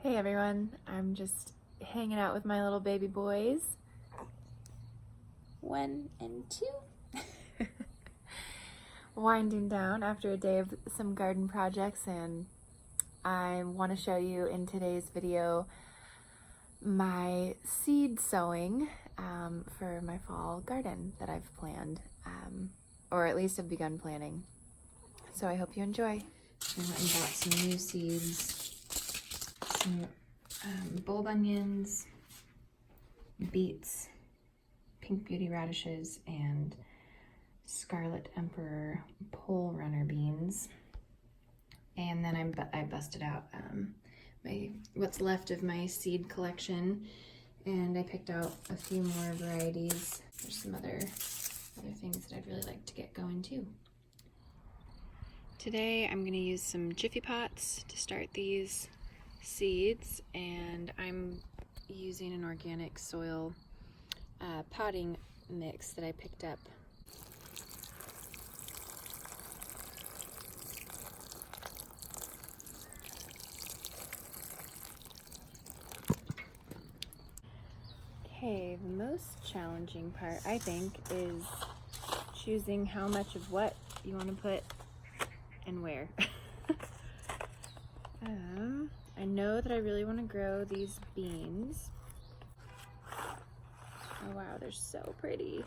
Hey everyone, I'm just hanging out with my little baby boys. 1 and 2. Winding down after a day of some garden projects, and I want to show you in today's video my seed sowing for my fall garden that I've planned, or at least have begun planning. So I hope you enjoy. I went and bought some new seeds, some bulb onions, beets, pink beauty radishes, and scarlet emperor pole runner beans. And then I busted out what's left of my seed collection, and I picked out a few more varieties. There's some other things that I'd really like to get going too. Today I'm going to use some jiffy pots to start these seeds, and I'm using an organic soil potting mix that I picked up. Okay, the most challenging part, I think, is choosing how much of what you want to put and where. I know that I really want to grow these beans. Oh wow, they're so pretty.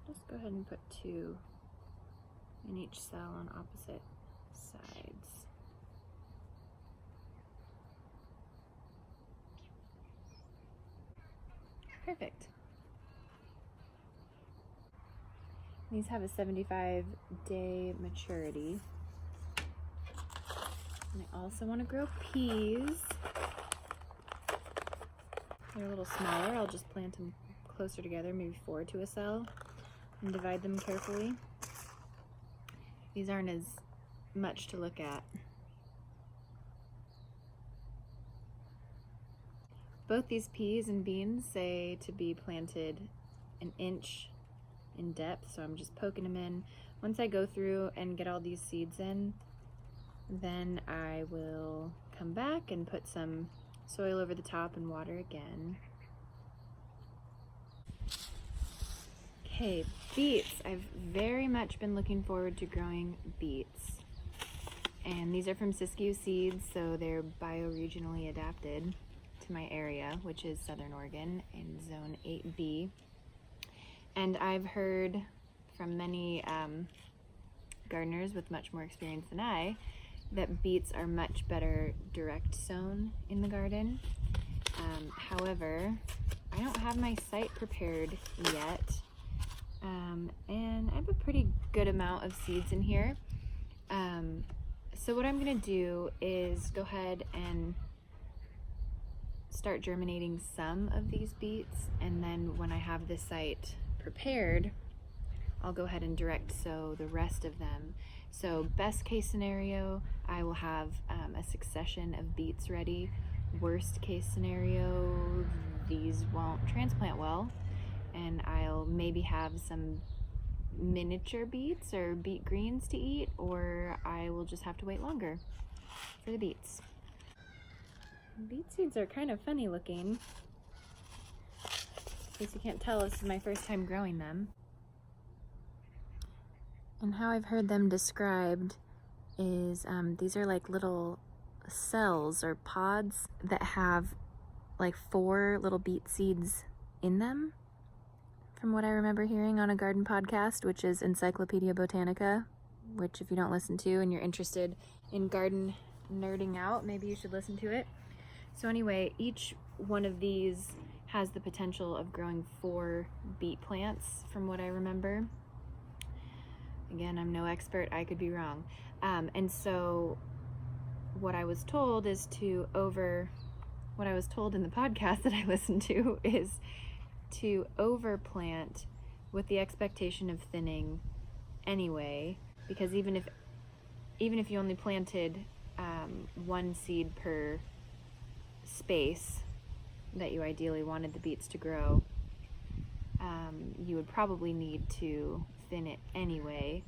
Just go ahead and put 2 in each cell on opposite sides. Perfect. These have a 75-day maturity. And I also want to grow peas. They're a little smaller. I'll just plant them closer together, maybe 4 to a cell, and divide them carefully. These aren't as much to look at. Both these peas and beans say to be planted an inch in depth, so I'm just poking them in. Once I go through and get all these seeds in, then I will come back and put some soil over the top and water again. Okay, beets. I've very much been looking forward to growing beets. And these are from Siskiyou Seeds, so they're bioregionally adapted to my area, which is Southern Oregon in Zone 8B. And I've heard from many gardeners with much more experience than I that beets are much better direct sown in the garden. However, I don't have my site prepared yet, and I have a pretty good amount of seeds in here. So what I'm gonna do is go ahead and start germinating some of these beets, and then when I have the site prepared, I'll go ahead and direct sow the rest of them. So best case scenario, I will have a succession of beets ready. Worst case scenario, these won't transplant well, and I'll maybe have some miniature beets or beet greens to eat, or I will just have to wait longer for the beets. Beet seeds are kind of funny looking. In case you can't tell, this is my first time growing them. And how I've heard them described is these are like little cells or pods that have like 4 little beet seeds in them, from what I remember hearing on a garden podcast, which is Encyclopedia Botanica, which if you don't listen to and you're interested in garden nerding out, maybe you should listen to it. So anyway, each one of these has the potential of growing 4 beet plants, from what I remember. Again, I'm no expert, I could be wrong. And so what I was told is what I was told in the podcast that I listened to is to overplant with the expectation of thinning anyway, because even if you only planted 1 seed per space, that you ideally wanted the beets to grow, you would probably need to thin it anyway.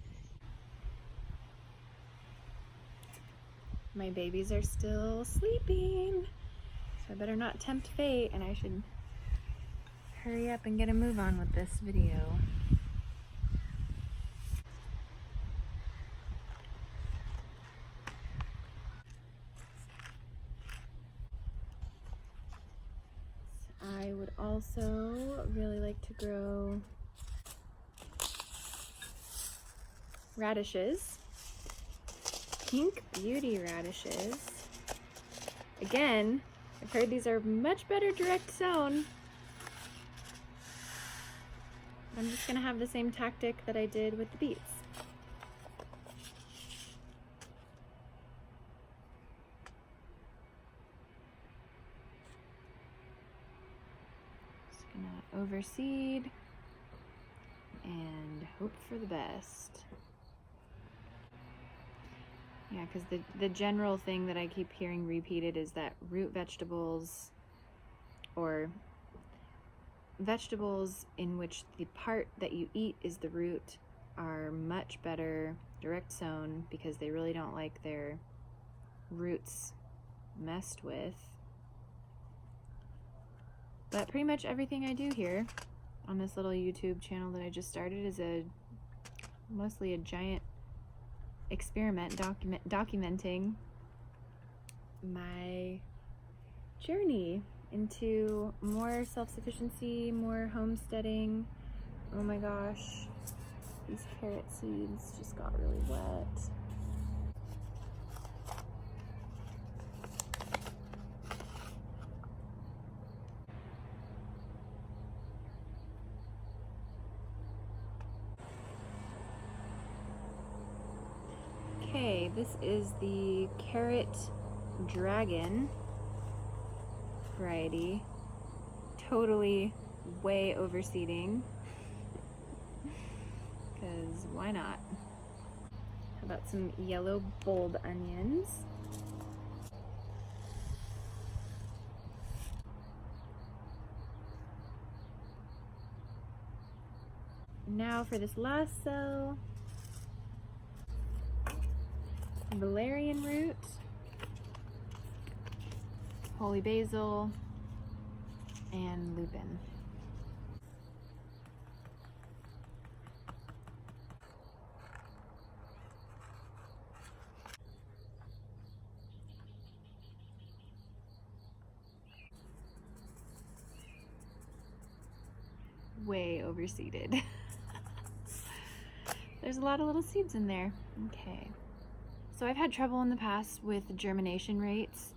My babies are still sleeping, so I better not tempt fate, and I should hurry up and get a move on with this video. I would also really like to grow radishes, pink beauty radishes. Again, I've heard these are much better direct sown. I'm just gonna have the same tactic that I did with the beets. Just gonna overseed and hope for the best. Yeah, because the general thing that I keep hearing repeated is that root vegetables, or vegetables in which the part that you eat is the root, are much better direct sown because they really don't like their roots messed with. But pretty much everything I do here on this little YouTube channel that I just started is mostly a giant experiment documenting my journey into more self-sufficiency, more homesteading. Oh my gosh, these carrot seeds just got really wet. Okay, this is the carrot dragon variety. Totally way overseeding, because why not? How about some yellow bulb onions? Now for this last cell, valerian root, holy basil, and lupin. Way overseeded. There's a lot of little seeds in there. Okay. So I've had trouble in the past with germination rates,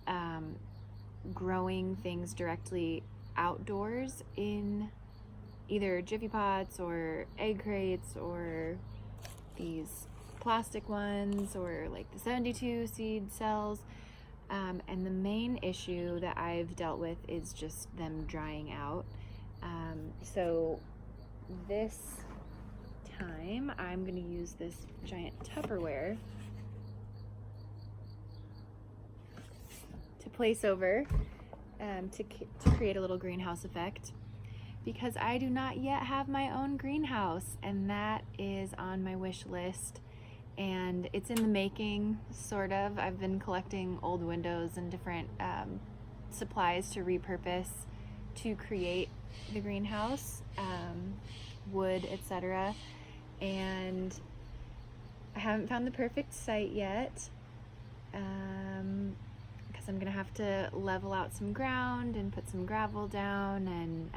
growing things directly outdoors in either jiffy pots or egg crates or these plastic ones or like the 72 seed cells. And the main issue that I've dealt with is just them drying out. So this time I'm going to use this giant Tupperware to place over to create a little greenhouse effect, because I do not yet have my own greenhouse, and that is on my wish list, and it's in the making, sort of. I've been collecting old windows and different supplies to repurpose to create the greenhouse, wood, etc. And I haven't found the perfect site yet, because I'm gonna have to level out some ground and put some gravel down, and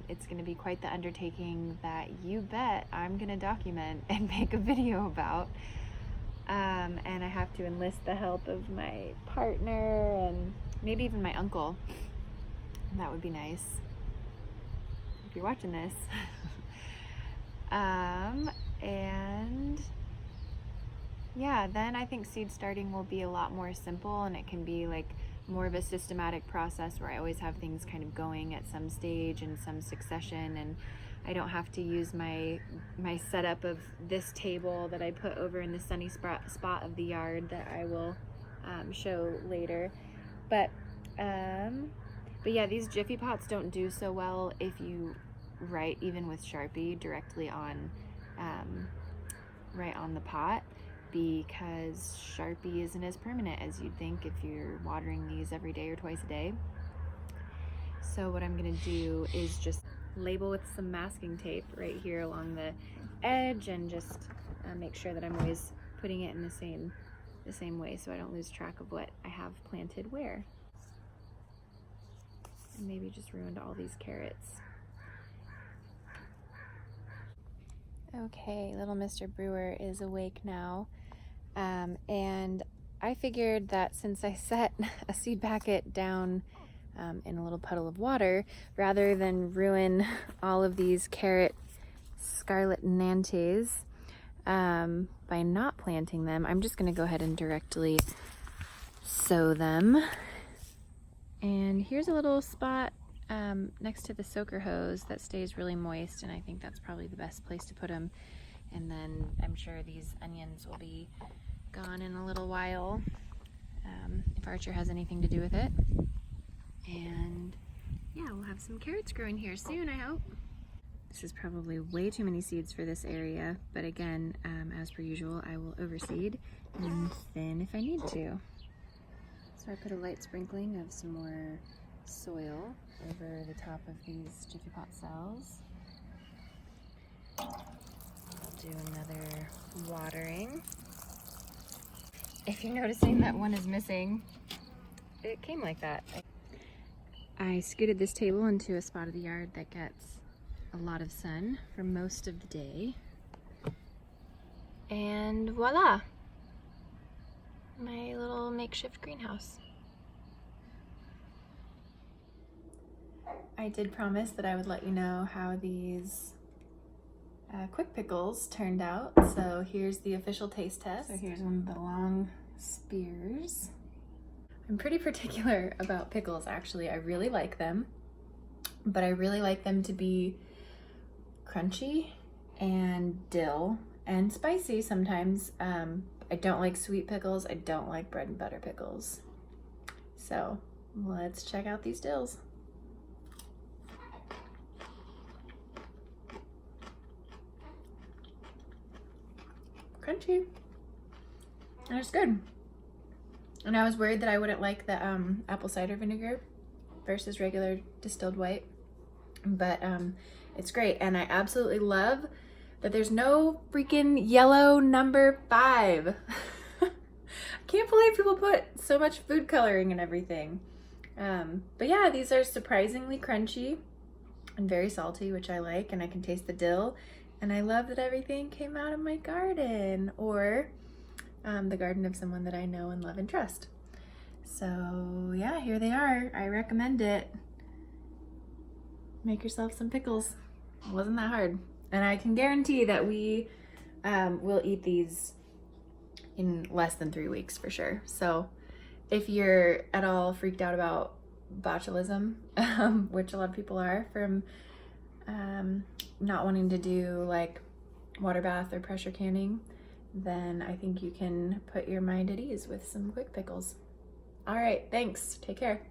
it's gonna be quite the undertaking that you bet I'm gonna document and make a video about. And I have to enlist the help of my partner and maybe even my uncle. That would be nice if you're watching this. And yeah, then I think seed starting will be a lot more simple, and it can be like more of a systematic process where I always have things kind of going at some stage and some succession, and I don't have to use my setup of this table that I put over in the sunny spot of the yard that I will show later. But But yeah, these Jiffy pots don't do so well if you write, even with Sharpie, directly on, right on the pot, because Sharpie isn't as permanent as you'd think if you're watering these every day or twice a day. So what I'm gonna do is just label with some masking tape right here along the edge, and just make sure that I'm always putting it in the same way, so I don't lose track of what I have planted where. And maybe just ruined all these carrots. Okay, little Mr. Brewer is awake now, and I figured that since I set a seed packet down in a little puddle of water, rather than ruin all of these carrot scarlet nantes by not planting them, I'm just going to go ahead and directly sow them. And here's a little spot next to the soaker hose that stays really moist, and I think that's probably the best place to put them. And then I'm sure these onions will be gone in a little while, if Archer has anything to do with it. And yeah, we'll have some carrots growing here soon, I hope. This is probably way too many seeds for this area, but again, as per usual, I will overseed and thin if I need to. So I put a light sprinkling of some more soil over the top of these Jiffy Pot cells. I'll do another watering. If you're noticing that one is missing, it came like that. I scooted this table into a spot of the yard that gets a lot of sun for most of the day. And voila! My little makeshift greenhouse. I did promise that I would let you know how these quick pickles turned out. So here's the official taste test. So here's one of the long spears. I'm pretty particular about pickles, actually. I really like them, but I really like them to be crunchy and dill and spicy sometimes. I don't like sweet pickles. I don't like bread and butter pickles. So let's check out these dills. Crunchy. And it's good. And I was worried that I wouldn't like the apple cider vinegar versus regular distilled white, but it's great. And I absolutely love that there's no freaking yellow number 5. I can't believe people put so much food coloring and everything. But yeah, these are surprisingly crunchy and very salty, which I like, and I can taste the dill. And I love that everything came out of my garden, or the garden of someone that I know and love and trust. So yeah, here they are. I recommend it. Make yourself some pickles. It wasn't that hard. And I can guarantee that we will eat these in less than 3 weeks for sure. So if you're at all freaked out about botulism, which a lot of people are from not wanting to do like water bath or pressure canning, then I think you can put your mind at ease with some quick pickles. All right, thanks. Take care.